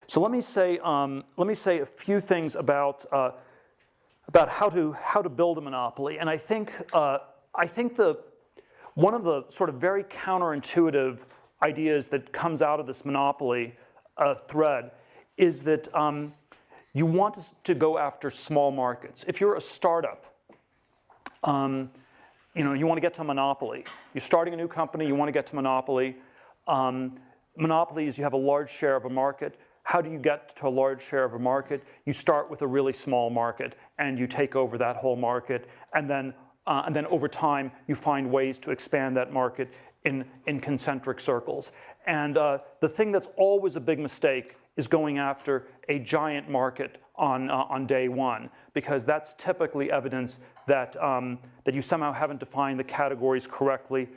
So let me say a few things about how to build a monopoly. And I think one of the sort of very counterintuitive ideas that comes out of this monopoly thread is that you want to go after small markets. If you're a startup, you want to get to monopoly. You're starting a new company, you want to get to monopoly. Monopoly is you have a large share of a market. How do you get to a large share of a market? You start with a really small market, and you take over that whole market, and then over time, you find ways to expand that market in concentric circles. And the thing that's always a big mistake is going after a giant market on day one, because that's typically evidence that you somehow haven't defined the categories correctly,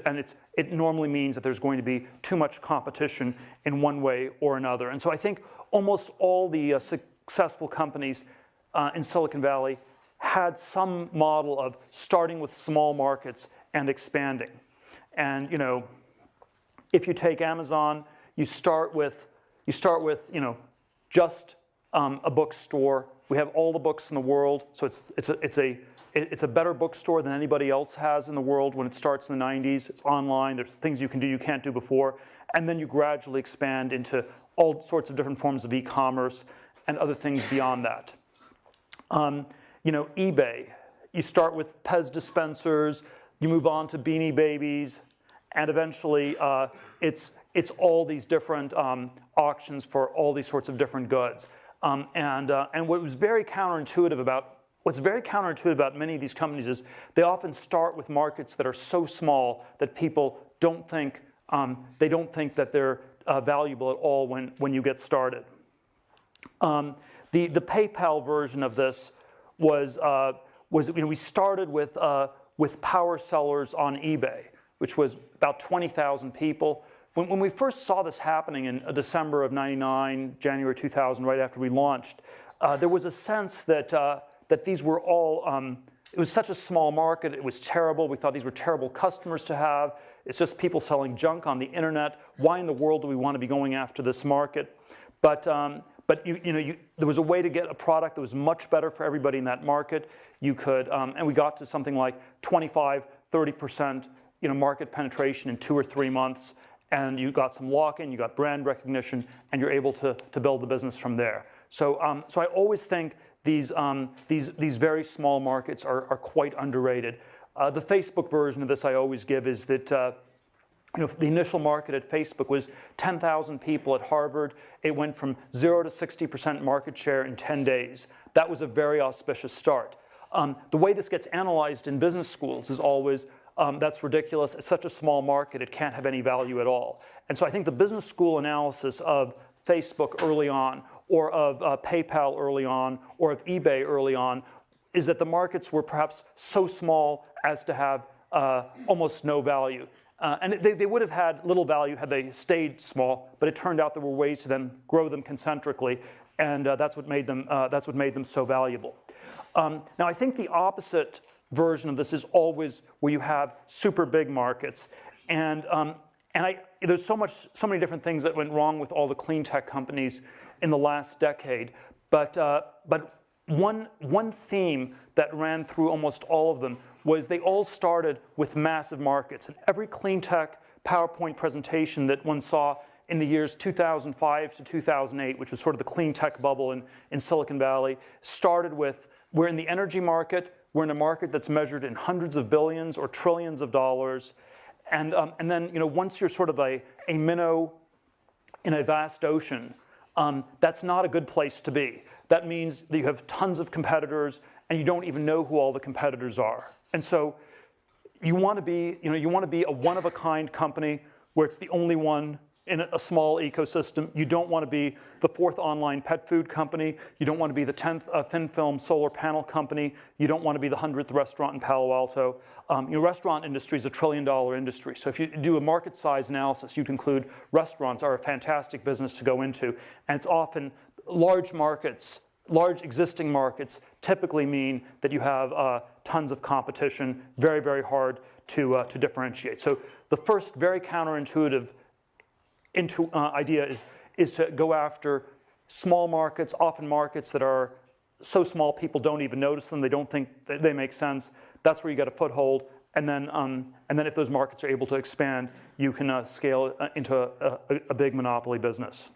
and it normally means that there's going to be too much competition in one way or another. And so I think almost all the successful companies in Silicon Valley had some model of starting with small markets and expanding. And if you take Amazon, you start with just a bookstore. We have all the books in the world, so it's a better bookstore than anybody else has in the world when it starts in the 90s. It's online. There's things you can do you can't do before. And then you gradually expand into all sorts of different forms of e-commerce and other things beyond that. eBay. You start with Pez dispensers. You move on to Beanie Babies. And eventually, it's all these different auctions for all these sorts of different goods. And what's very counterintuitive about many of these companies is they often start with markets that are so small that people don't think that they're valuable at all when you get started. The PayPal version of this was we started with power sellers on eBay, which was about 20,000 people. When we first saw this happening in December of '99, January 2000, right after we launched, there was a sense that these were all, it was such a small market, it was terrible, we thought these were terrible customers to have, it's just people selling junk on the internet, why in the world do we want to be going after this market? But there was a way to get a product that was much better for everybody in that market. You could, and we got to something like 25, 30% market penetration in 2 or 3 months, and you got some lock-in, you got brand recognition, and you're able to build the business from there. So I always think these very small markets are quite underrated. The Facebook version of this I always give is that the initial market at Facebook was 10,000 people at Harvard. It went from 0 to 60% market share in 10 days. That was a very auspicious start. The way this gets analyzed in business schools is always, that's ridiculous. It's such a small market, it can't have any value at all. And so I think the business school analysis of Facebook early on, or of PayPal early on, or of eBay early on, is that the markets were perhaps so small as to have almost no value. And they would have had little value had they stayed small, but it turned out there were ways to then grow them concentrically, and that's what made them so valuable. Now I think the opposite version of this is always where you have super big markets, and there's so many different things that went wrong with all the clean tech companies in the last decade, but one theme that ran through almost all of them was they all started with massive markets. And every clean tech PowerPoint presentation that one saw in the years 2005 to 2008, which was sort of the clean tech bubble in Silicon Valley, started with, we're in the energy market, we're in a market that's measured in hundreds of billions or trillions of dollars. And then once you're sort of a minnow in a vast ocean, that's not a good place to be. That means that you have tons of competitors and you don't even know who all the competitors are. And so you want to be a one-of-a-kind company where it's the only one in a small ecosystem. You don't want to be the 4th online pet food company. You don't want to be the 10th thin film solar panel company. You don't want to be the 100th restaurant in Palo Alto. Restaurant industry is a $1 trillion industry. So if you do a market size analysis, you conclude restaurants are a fantastic business to go into. And it's often large markets, large existing markets typically mean that you have tons of competition, very, very hard to differentiate. So the first very counterintuitive idea is to go after small markets, often markets that are so small people don't even notice them, they don't think they make sense. That's where you get a foothold. And then if those markets are able to expand, you can scale into a big monopoly business.